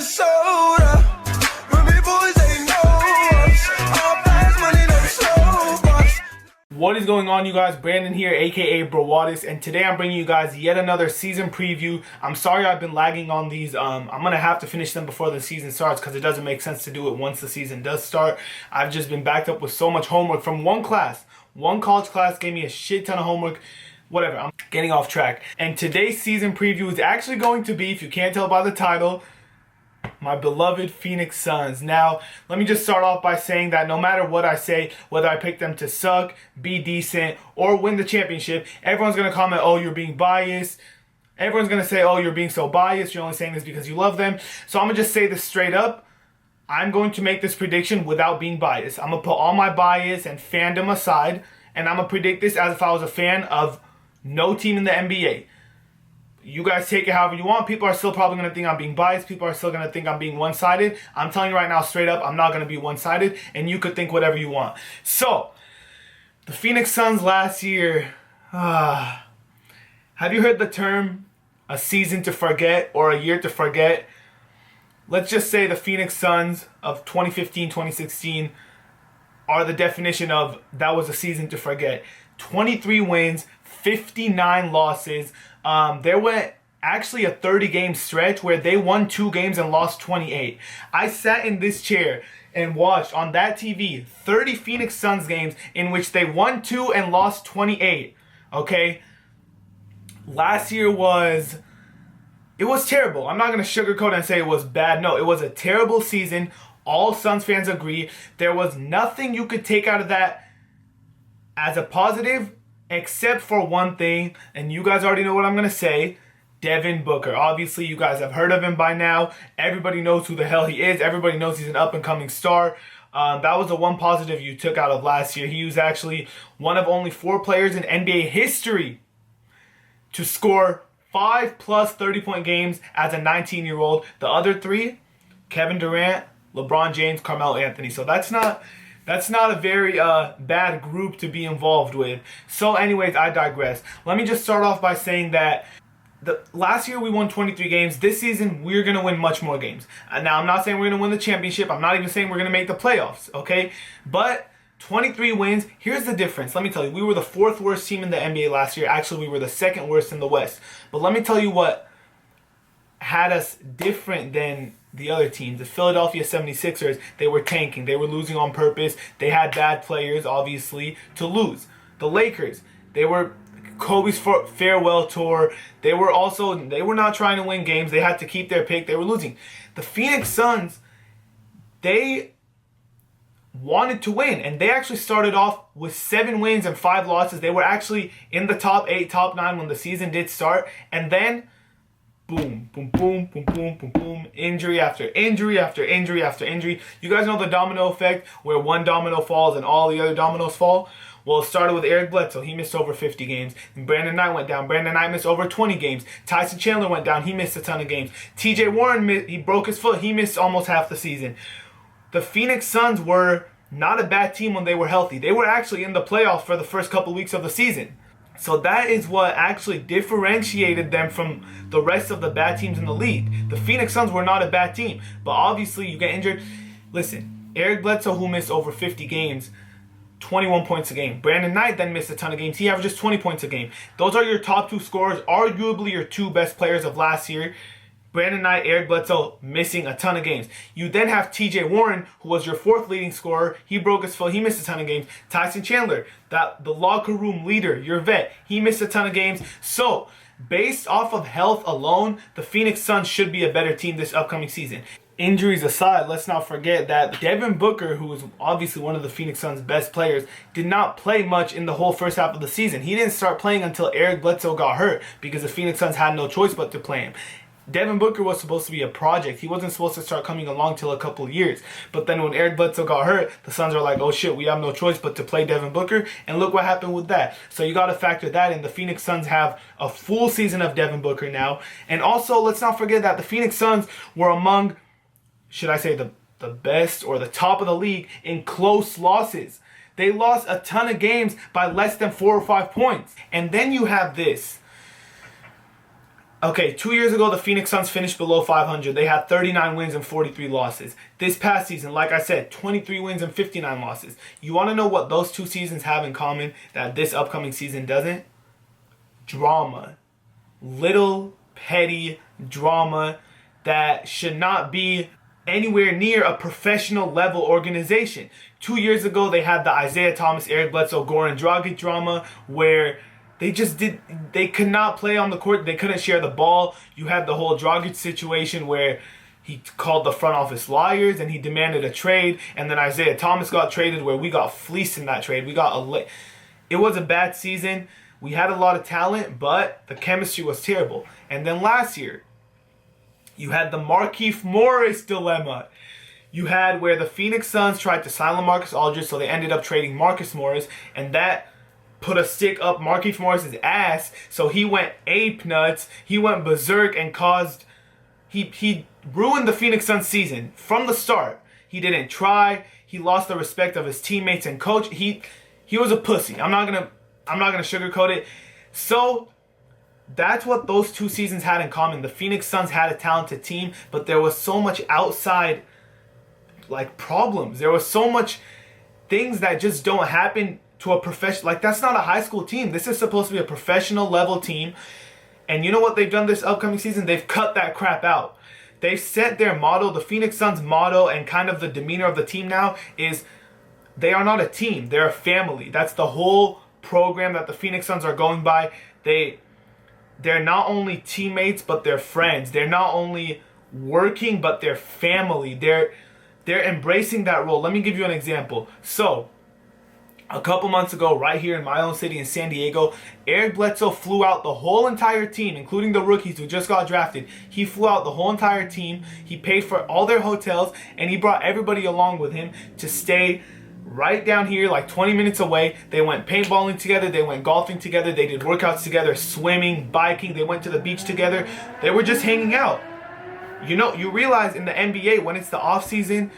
Minnesota. When big boys ain't know us. All fast money, never slow us. What is going on, you guys? Brandon here, aka Browadis, and today I'm bringing you guys yet another season preview. I'm sorry I've been lagging on these. I'm gonna have to finish them before the season starts because it doesn't make sense to do it once the season does start. I've just been backed up with so much homework from one class. One college class gave me a shit ton of homework. Whatever, I'm getting off track. And today's season preview is actually going to be, if you can't tell by the title, my beloved Phoenix Suns. Now, let me just start off by saying that no matter what I say, whether I pick them to suck, be decent, or win the championship, everyone's going to comment, oh, you're being biased. Everyone's going to say, oh, you're being so biased. You're only saying this because you love them. So I'm going to just say this straight up. I'm going to make this prediction without being biased. I'm going to put all my bias and fandom aside, and I'm going to predict this as if I was a fan of no team in the NBA. You guys take it however you want. People are still probably going to think I'm being biased. People are still going to think I'm being one-sided. I'm telling you right now, straight up, I'm not going to be one-sided, and you could think whatever you want. So, the Phoenix Suns last year, have you heard the term a season to forget or a year to forget? Let's just say the Phoenix Suns of 2015, 2016 are the definition of that was a season to forget. 23 wins, 59 losses. There went actually a 30-game stretch where they won 2 games and lost 28. I sat in this chair and watched on that TV 30 Phoenix Suns games in which they won 2 and lost 28. Okay? Last year was terrible. I'm not going to sugarcoat and say it was bad. No, it was a terrible season. All Suns fans agree. There was nothing you could take out of that as a positive, except for one thing, and you guys already know what I'm going to say, Devin Booker. Obviously, you guys have heard of him by now. Everybody knows who the hell he is. Everybody knows he's an up-and-coming star. That was the one positive you took out of last year. He was actually one of only 4 players in NBA history to score 5+ 30-point games as a 19-year-old. The other 3, Kevin Durant, LeBron James, Carmelo Anthony. So that's not a very bad group to be involved with. So anyways, I digress. Let me just start off by saying that last year we won 23 games. This season we're going to win much more games. Now I'm not saying we're going to win the championship. I'm not even saying we're going to make the playoffs, okay? But 23 wins. Here's the difference. Let me tell you. We were the 4th worst team in the NBA last year. Actually, we were the 2nd worst in the West. But let me tell you what had us different than the other teams. The Philadelphia 76ers, they were tanking. They were losing on purpose. They had bad players, obviously, to lose. The Lakers, they were Kobe's farewell tour. They were not trying to win games. They had to keep their pick. They were losing. The Phoenix Suns, they wanted to win, and they actually started off with 7 wins and 5 losses. They were actually in the top 8, top 9 when the season did start, and then boom, boom, boom, boom, boom, boom, boom. Injury after injury after injury after injury. You guys know the domino effect where one domino falls and all the other dominoes fall? Well, it started with Eric Bledsoe. He missed over 50 games. And Brandon Knight went down. Brandon Knight missed over 20 games. Tyson Chandler went down. He missed a ton of games. TJ Warren, he broke his foot. He missed almost half the season. The Phoenix Suns were not a bad team when they were healthy. They were actually in the playoffs for the first couple weeks of the season. So that is what actually differentiated them from the rest of the bad teams in the league. The Phoenix Suns were not a bad team, but obviously you get injured. Listen, Eric Bledsoe, who missed over 50 games, 21 points a game. Brandon Knight then missed a ton of games. He averages 20 points a game. Those are your top 2 scorers, arguably your 2 best players of last year. Brandon Knight, Eric Bledsoe missing a ton of games. You then have TJ Warren, who was your 4th leading scorer. He broke his foot. He missed a ton of games. Tyson Chandler, the locker room leader, your vet, he missed a ton of games. So, based off of health alone, the Phoenix Suns should be a better team this upcoming season. Injuries aside, let's not forget that Devin Booker, who is obviously one of the Phoenix Suns' best players, did not play much in the whole first half of the season. He didn't start playing until Eric Bledsoe got hurt because the Phoenix Suns had no choice but to play him. Devin Booker was supposed to be a project. He wasn't supposed to start coming along till a couple of years. But then when Eric Bledsoe got hurt, the Suns are like, oh shit, we have no choice but to play Devin Booker. And look what happened with that. So you got to factor that in. The Phoenix Suns have a full season of Devin Booker now. And also, let's not forget that the Phoenix Suns were among, should I say, the best or the top of the league in close losses. They lost a ton of games by less than 4 or 5 points. And then you have this. Okay, 2 years ago, the Phoenix Suns finished below 500. They had 39 wins and 43 losses. This past season, like I said, 23 wins and 59 losses. You want to know what those 2 seasons have in common that this upcoming season doesn't? Drama. Little petty drama that should not be anywhere near a professional level organization. 2 years ago, they had the Isaiah Thomas, Eric Bledsoe, Goran Dragic drama where they could not play on the court. They couldn't share the ball. You had the whole Dragic situation where he called the front office liars and he demanded a trade. And then Isaiah Thomas got traded where we got fleeced in that trade. It was a bad season. We had a lot of talent, but the chemistry was terrible. And then last year, you had the Markieff Morris dilemma. You had where the Phoenix Suns tried to sign LaMarcus Aldridge, so they ended up trading Marcus Morris, and that put a stick up Markieff Morris's ass, so he went ape nuts. He went berserk and he ruined the Phoenix Suns season from the start. He didn't try. He lost the respect of his teammates and coach. He was a pussy. I'm not gonna sugarcoat it. So that's what those 2 seasons had in common. The Phoenix Suns had a talented team, but there was so much outside problems. There was so much things that just don't happen to a professional. That's not a high school team. This is supposed to be a professional level team. And you know what they've done this upcoming season? They've cut that crap out. They've set their motto. The Phoenix Suns motto and kind of the demeanor of the team now is they are not a team. They're a family. That's the whole program that the Phoenix Suns are going by. They're not only teammates, but they're friends. They're not only working, but they're family. They're embracing that role. Let me give you an example. So, a couple months ago, right here in my own city in San Diego, Eric Bledsoe flew out the whole entire team, including the rookies who just got drafted. He flew out the whole entire team. He paid for all their hotels, and he brought everybody along with him to stay right down here, 20 minutes away. They went paintballing together. They went golfing together. They did workouts together, swimming, biking. They went to the beach together. They were just hanging out. You realize in the NBA, when it's the off season,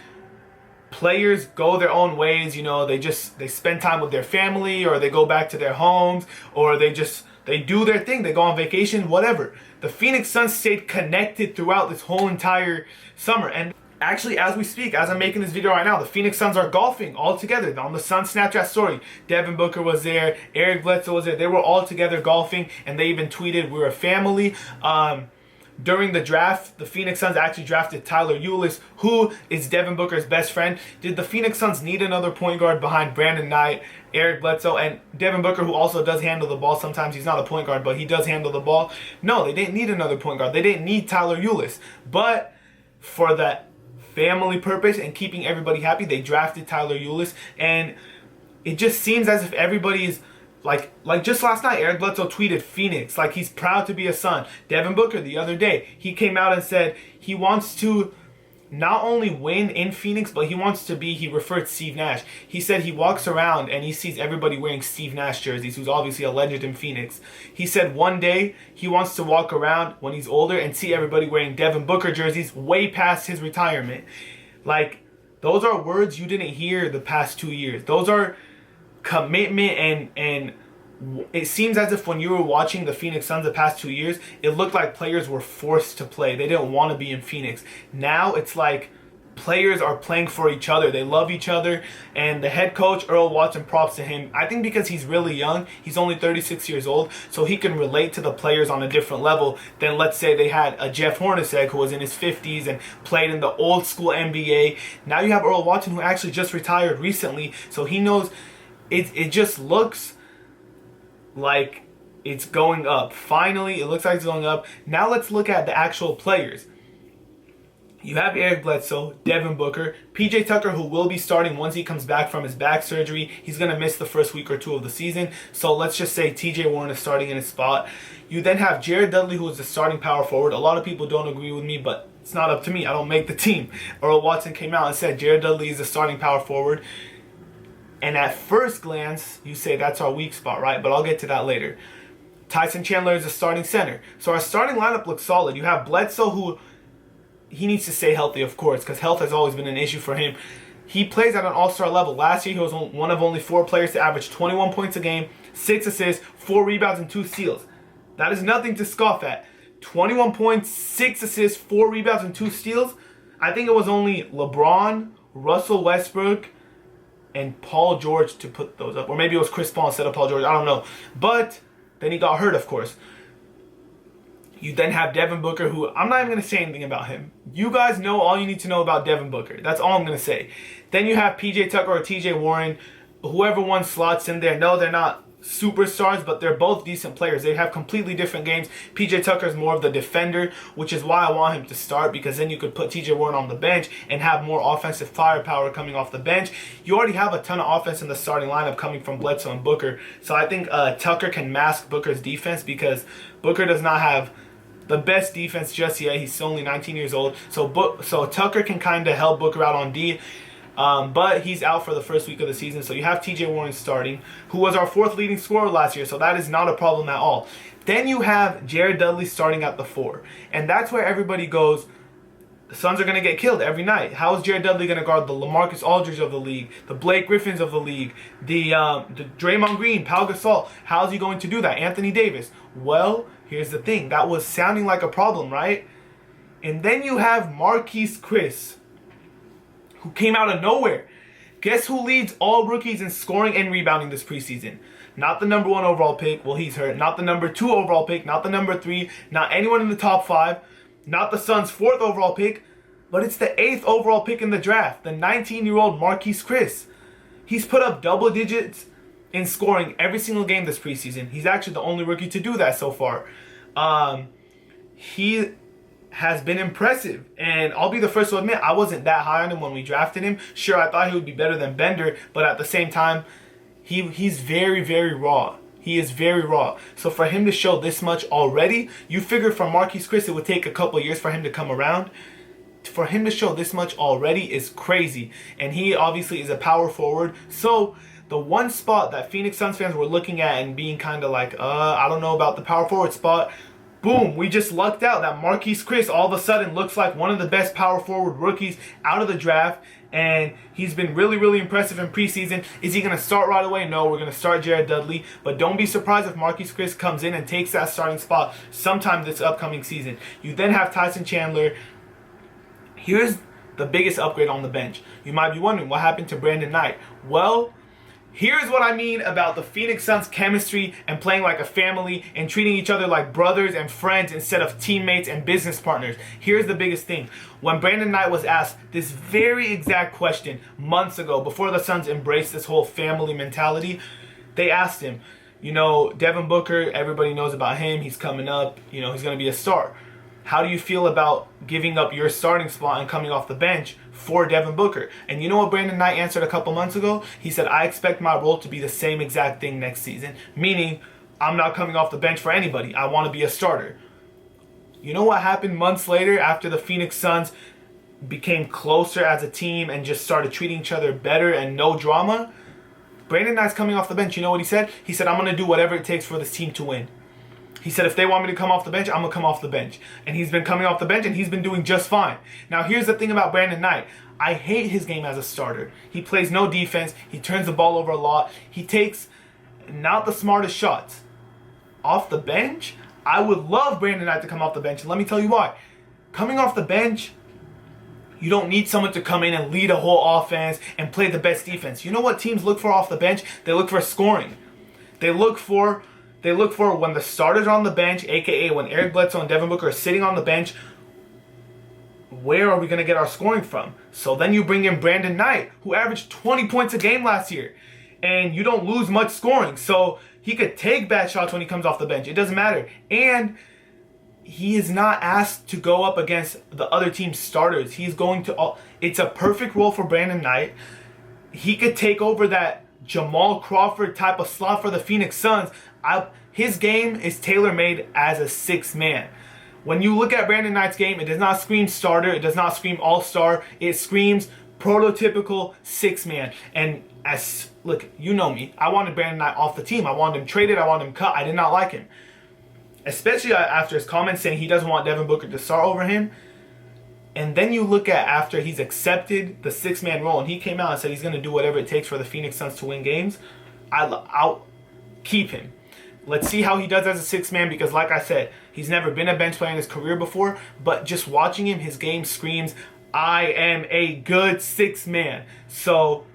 players go their own ways. They spend time with their family, or they go back to their homes, or they do their thing. They go on vacation, whatever. The Phoenix Suns stayed connected throughout this whole entire summer. And actually, as we speak, as I'm making this video right now, the Phoenix Suns are golfing all together on the Suns Snapchat story. Devin Booker was there, Eric Bledsoe was there. They were all together golfing, and they even tweeted, "We're a family." During the draft, the Phoenix Suns actually drafted Tyler Ulis, who is Devin Booker's best friend. Did the Phoenix Suns need another point guard behind Brandon Knight, Eric Bledsoe, and Devin Booker, who also does handle the ball sometimes? He's not a point guard, but he does handle the ball. No, they didn't need another point guard. They didn't need Tyler Ulis. But for that family purpose and keeping everybody happy, they drafted Tyler Ulis. And it just seems as if everybody is like just last night, Eric Bledsoe tweeted Phoenix, he's proud to be a Sun. Devin Booker the other day, he came out and said he wants to not only win in Phoenix, but he referred to Steve Nash. He said he walks around and he sees everybody wearing Steve Nash jerseys, who's obviously a legend in Phoenix. He said one day he wants to walk around when he's older and see everybody wearing Devin Booker jerseys way past his retirement. Those are words you didn't hear the past 2 years. Those are commitment, and it seems as if when you were watching the Phoenix Suns the past 2 years, it looked like players were forced to play. They didn't want to be in Phoenix. Now it's like players are playing for each other. They love each other, and the head coach, Earl Watson, props to him. I think because he's really young, he's only 36 years old, so he can relate to the players on a different level than, let's say, they had a Jeff Hornacek who was in his 50s and played in the old school NBA. Now you have Earl Watson, who actually just retired recently, so he knows. It just looks like it's going up. Finally, it looks like it's going up. Now let's look at the actual players. You have Eric Bledsoe, Devin Booker, PJ Tucker, who will be starting once he comes back from his back surgery. He's going to miss the first week or two of the season. So let's just say TJ Warren is starting in his spot. You then have Jared Dudley, who is the starting power forward. A lot of people don't agree with me, but it's not up to me. I don't make the team. Earl Watson came out and said Jared Dudley is the starting power forward. And at first glance, you say that's our weak spot, right? But I'll get to that later. Tyson Chandler is a starting center. So our starting lineup looks solid. You have Bledsoe, who he needs to stay healthy, of course, because health has always been an issue for him. He plays at an all-star level. Last year, he was one of only 4 players to average 21 points a game, 6 assists, 4 rebounds, and 2 steals. That is nothing to scoff at. 21 points, 6 assists, 4 rebounds, and 2 steals. I think it was only LeBron, Russell Westbrook, and Paul George to put those up. Or maybe it was Chris Paul instead of Paul George. I don't know. But then he got hurt, of course. You then have Devin Booker, who I'm not even going to say anything about him. You guys know all you need to know about Devin Booker. That's all I'm going to say. Then you have PJ Tucker or TJ Warren. Whoever one slots in there. No, they're not superstars, but they're both decent players. They have completely different games. PJ Tucker is more of the defender, which is why I want him to start, because then you could put TJ Warren on the bench and have more offensive firepower coming off the bench. You already have a ton of offense in the starting lineup coming from Bledsoe and Booker. So I think Tucker can mask Booker's defense, because Booker does not have the best defense just yet. He's only 19 years old. So Tucker can kind of help Booker out on D. But he's out for the first week of the season. So you have TJ Warren starting, who was our 4th leading scorer last year. So that is not a problem at all. Then you have Jared Dudley starting at the 4. And that's where everybody goes, the Suns are going to get killed every night. How is Jared Dudley going to guard the LaMarcus Aldridge of the league, the Blake Griffins of the league, the Draymond Green, Pau Gasol? How is he going to do that? Anthony Davis. Well, here's the thing. That was sounding like a problem, right? And then you have Marquese Chriss, who came out of nowhere. Guess who leads all rookies in scoring and rebounding this preseason? Not the number 1 overall pick. Well, he's hurt. Not the number 2 overall pick. Not the number 3. Not anyone in the top 5. Not the Suns' 4th overall pick. But it's the 8th overall pick in the draft. The 19-year-old Marquese Chriss. He's put up double digits in scoring every single game this preseason. He's actually the only rookie to do that so far. He has been impressive, and I'll be the first to admit I wasn't that high on him when we drafted him. Sure, I thought he would be better than Bender, but at the same time, he's very, very raw. He is very raw. So for him to show this much already, you figure for Marquese Chriss it would take a couple years for him to come around. For him to show this much already is crazy, and he obviously is a power forward. So the one spot that Phoenix Suns fans were looking at and being kind of like, I don't know about the power forward spot. Boom, we just lucked out that Marquese Chriss all of a sudden looks like one of the best power forward rookies out of the draft. And he's been really, really impressive in preseason. Is he going to start right away? No, we're going to start Jared Dudley. But don't be surprised if Marquese Chriss comes in and takes that starting spot sometime this upcoming season. You then have Tyson Chandler. Here's the biggest upgrade on the bench. You might be wondering, what happened to Brandon Knight? Well, here's what I mean about the Phoenix Suns chemistry and playing like a family and treating each other like brothers and friends instead of teammates and business partners. Here's the biggest thing. When Brandon Knight was asked this very exact question months ago, before the Suns embraced this whole family mentality, they asked him, Devin Booker, everybody knows about him. He's coming up. He's going to be a star. How do you feel about giving up your starting spot and coming off the bench for Devin Booker? And you know what Brandon Knight answered a couple months ago? He said, I expect my role to be the same exact thing next season. Meaning, I'm not coming off the bench for anybody. I want to be a starter. You know what happened months later after the Phoenix Suns became closer as a team and just started treating each other better and no drama? Brandon Knight's coming off the bench. You know what he said? He said, I'm going to do whatever it takes for this team to win. He said, if they want me to come off the bench, I'm going to come off the bench. And he's been coming off the bench, and he's been doing just fine. Now, here's the thing about Brandon Knight. I hate his game as a starter. He plays no defense. He turns the ball over a lot. He takes not the smartest shots. Off the bench, I would love Brandon Knight to come off the bench. And let me tell you why. Coming off the bench, you don't need someone to come in and lead a whole offense and play the best defense. You know what teams look for off the bench? They look for scoring. They look for when the starters are on the bench, aka when Eric Bledsoe and Devin Booker are sitting on the bench, where are we going to get our scoring from? So then you bring in Brandon Knight, who averaged 20 points a game last year, and you don't lose much scoring. So he could take bad shots when he comes off the bench. It doesn't matter. And he is not asked to go up against the other team's starters. He's going to... It's a perfect role for Brandon Knight. He could take over that Jamal Crawford type of slot for the Phoenix Suns. His game is tailor-made as a sixth man. When you look at Brandon Knight's game, it does not scream starter. It does not scream all-star. It screams prototypical sixth man. And look, you know me. I wanted Brandon Knight off the team. I wanted him traded. I wanted him cut. I did not like him. Especially after his comments saying he doesn't want Devin Booker to start over him. And then you look at after he's accepted the six-man role and he came out and said he's going to do whatever it takes for the Phoenix Suns to win games, I'll keep him. Let's see how he does as a sixth man because, like I said, he's never been a bench player in his career before. But just watching him, his game screams, I am a good sixth man. So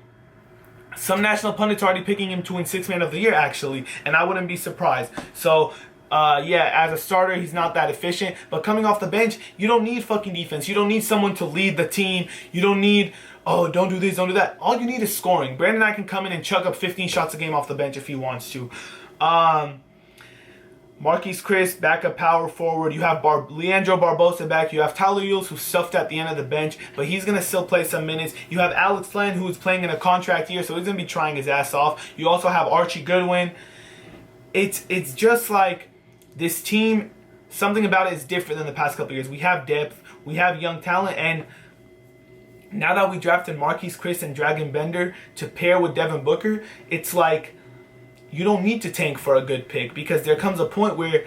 some national pundits are already picking him to win sixth man of the year, actually, and I wouldn't be surprised. So yeah, as a starter, he's not that efficient. But coming off the bench, you don't need fucking defense. You don't need someone to lead the team. You don't need, oh, don't do this, don't do that. All you need is scoring. Brandon Knight can come in and chuck up 15 shots a game off the bench if he wants to. Marquise Chris, backup power forward. You have Leandro Barbosa back. You have Tyler Ulis, who's stuffed at the end of the bench, but he's going to still play some minutes. You have Alex Len, who's playing in a contract year, so he's going to be trying his ass off. You also have Archie Goodwin. It's just like this team, something about it is different than the past couple years. We have depth. We have young talent, and now that we drafted Marquise Chris and Dragan Bender to pair with Devin Booker, it's like you don't need to tank for a good pick because there comes a point where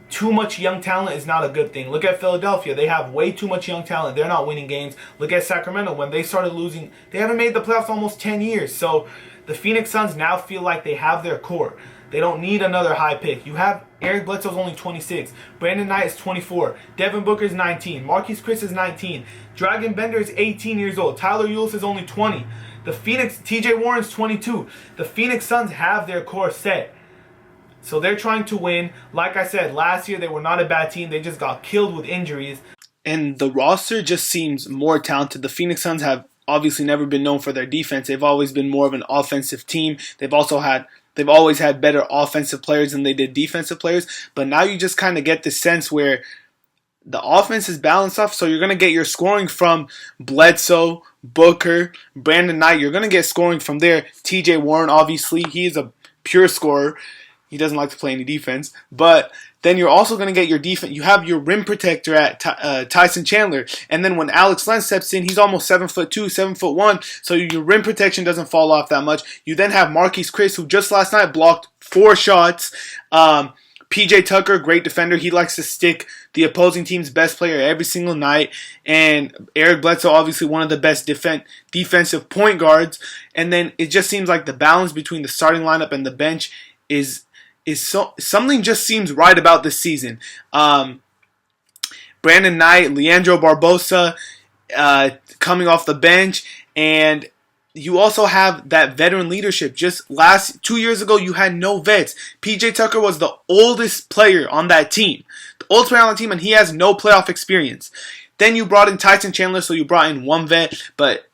too much young talent is not a good thing. Look at Philadelphia. They have way too much young talent. They're not winning games. Look at Sacramento. When they started losing, they haven't made the playoffs almost 10 years. So the Phoenix Suns now feel like they have their core. They don't need another high pick. You have Eric Bledsoe's only 26. Brandon Knight is 24. Devin Booker is 19. Marquise Chris is 19. Dragan Bender is 18 years old. Tyler Ulis is only 20. The TJ Warren's 22. The Phoenix Suns have their core set. So they're trying to win. Like I said, last year they were not a bad team. They just got killed with injuries. And the roster just seems more talented. The Phoenix Suns have obviously never been known for their defense. They've always been more of an offensive team. They've always had better offensive players than they did defensive players. But now you just kind of get this sense where the offense is balanced off, so you're going to get your scoring from Bledsoe, Booker, Brandon Knight. You're going to get scoring from there. TJ Warren, obviously, he is a pure scorer. He doesn't like to play any defense. But then you're also going to get your defense. You have your rim protector at Tyson Chandler. And then when Alex Len steps in, he's almost 7'2", 7'1", so your rim protection doesn't fall off that much. You then have Marquise Chris, who just last night blocked 4 shots. PJ Tucker, great defender. He likes to stick the opposing team's best player every single night. And Eric Bledsoe, obviously one of the best defensive point guards. And then it just seems like the balance between the starting lineup and the bench is something just seems right about this season. Brandon Knight, Leandro Barbosa coming off the bench, and you also have that veteran leadership. Just 2 years ago, you had no vets. PJ Tucker was the oldest player on that team. The oldest player on the team, and he has no playoff experience. Then you brought in Tyson Chandler, so you brought in one vet, but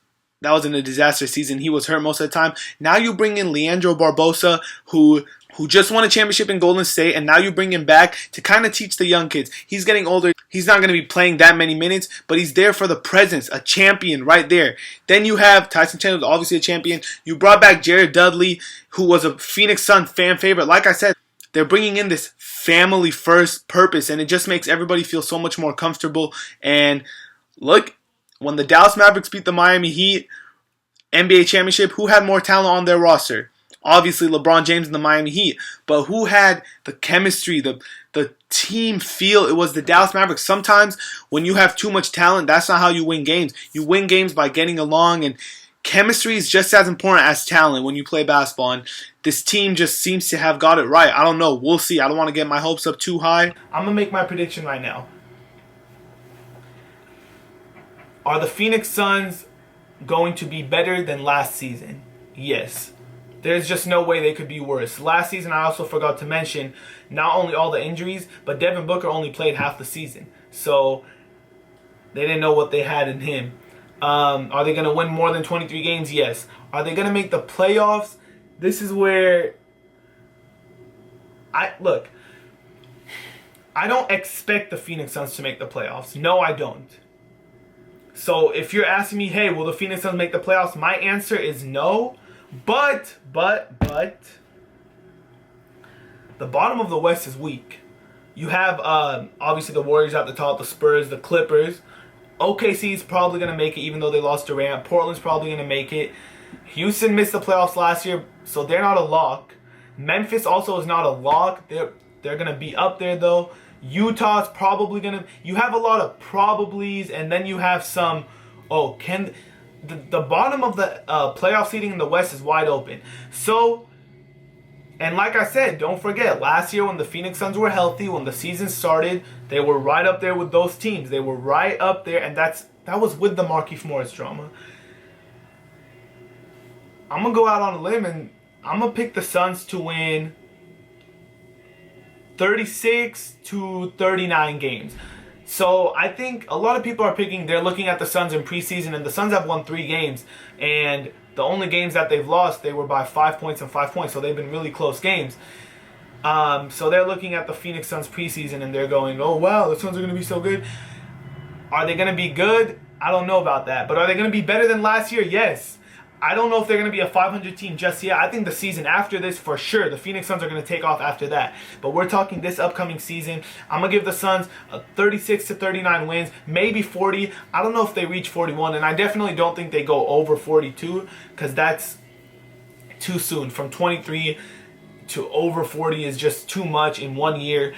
that wasn't a disaster season. He was hurt most of the time. Now you bring in Leandro Barbosa, who just won a championship in Golden State, and now you bring him back to kind of teach the young kids. He's getting older. He's not going to be playing that many minutes, but he's there for the presence, a champion right there. Then you have Tyson Chandler, obviously a champion. You brought back Jared Dudley, who was a Phoenix Sun fan favorite. Like I said, they're bringing in this family first purpose, and it just makes everybody feel so much more comfortable. And look, when the Dallas Mavericks beat the Miami Heat NBA championship, who had more talent on their roster? Obviously, LeBron James and the Miami Heat. But who had the chemistry, the team feel? It was the Dallas Mavericks. Sometimes when you have too much talent, that's not how you win games. You win games by getting along, and chemistry is just as important as talent when you play basketball. And this team just seems to have got it right. I don't know. We'll see. I don't want to get my hopes up too high. I'm going to make my prediction right now. Are the Phoenix Suns going to be better than last season? Yes. There's just no way they could be worse. Last season, I also forgot to mention, not only all the injuries, but Devin Booker only played half the season. So they didn't know what they had in him. Are they going to win more than 23 games? Yes. Are they going to make the playoffs? This is where I don't expect the Phoenix Suns to make the playoffs. No, I don't. So if you're asking me, hey, will the Phoenix Suns make the playoffs? My answer is no. But the bottom of the West is weak. You have obviously the Warriors at the top, the Spurs, the Clippers. OKC is probably going to make it even though they lost Durant. Portland's probably going to make it. Houston missed the playoffs last year, so they're not a lock. Memphis also is not a lock. They're going to be up there though. Utah's probably going to... You have a lot of probablys, and then you have some... The bottom of the playoff seeding in the West is wide open. So, And like I said, don't forget, last year when the Phoenix Suns were healthy, when the season started, they were right up there with those teams. They were right up there, and that was with the Markieff Morris drama. I'm going to go out on a limb, and I'm going to pick the Suns to win 36 to 39 games. So I think a lot of people are they're looking at the Suns in preseason, and the Suns have won 3 games, and the only games that they've lost, they were by 5 points and 5 points, so they've been really close games. So they're looking at the Phoenix Suns preseason, and they're going, oh wow, the Suns are going to be so good. Are they going to be good? I don't know about that. But are they going to be better than last year? Yes. I don't know if they're going to be a 500 team just yet. I think the season after this, for sure, the Phoenix Suns are going to take off after that. But we're talking this upcoming season. I'm going to give the Suns a 36 to 39 wins, maybe 40. I don't know if they reach 41, and I definitely don't think they go over 42, because that's too soon. From 23 to over 40 is just too much in 1 year.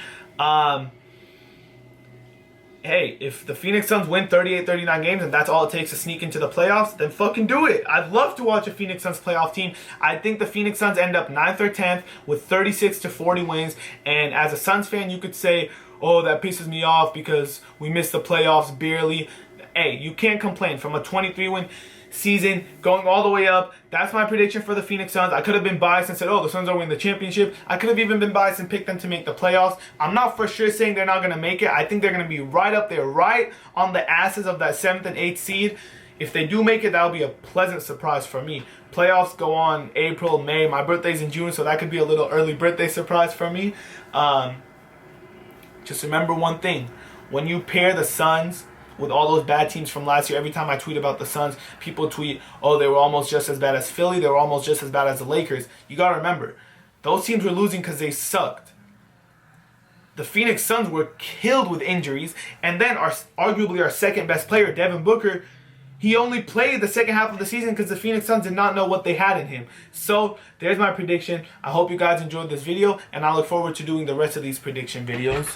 Hey, if the Phoenix Suns win 38, 39 games and that's all it takes to sneak into the playoffs, then fucking do it. I'd love to watch a Phoenix Suns playoff team. I think the Phoenix Suns end up 9th or 10th with 36 to 40 wins. And as a Suns fan, you could say, oh, that pisses me off because we missed the playoffs barely. Hey, you can't complain. From a 23-win season going all the way up, that's my prediction for the Phoenix Suns. I could have been biased and said, oh, the Suns are winning the championship. I could have even been biased and picked them to make the playoffs. I'm not for sure saying they're not going to make it. I think they're going to be right up there, right on the asses of that 7th and 8th seed. If they do make it, that'll be a pleasant surprise for me. Playoffs go on April, May. My birthday's in June, so that could be a little early birthday surprise for me. Just remember one thing. When you pair the Suns with all those bad teams from last year, every time I tweet about the Suns, people tweet, oh, they were almost just as bad as Philly. They were almost just as bad as the Lakers. You got to remember, those teams were losing because they sucked. The Phoenix Suns were killed with injuries. And then arguably our second best player, Devin Booker, he only played the second half of the season because the Phoenix Suns did not know what they had in him. So there's my prediction. I hope you guys enjoyed this video, and I look forward to doing the rest of these prediction videos.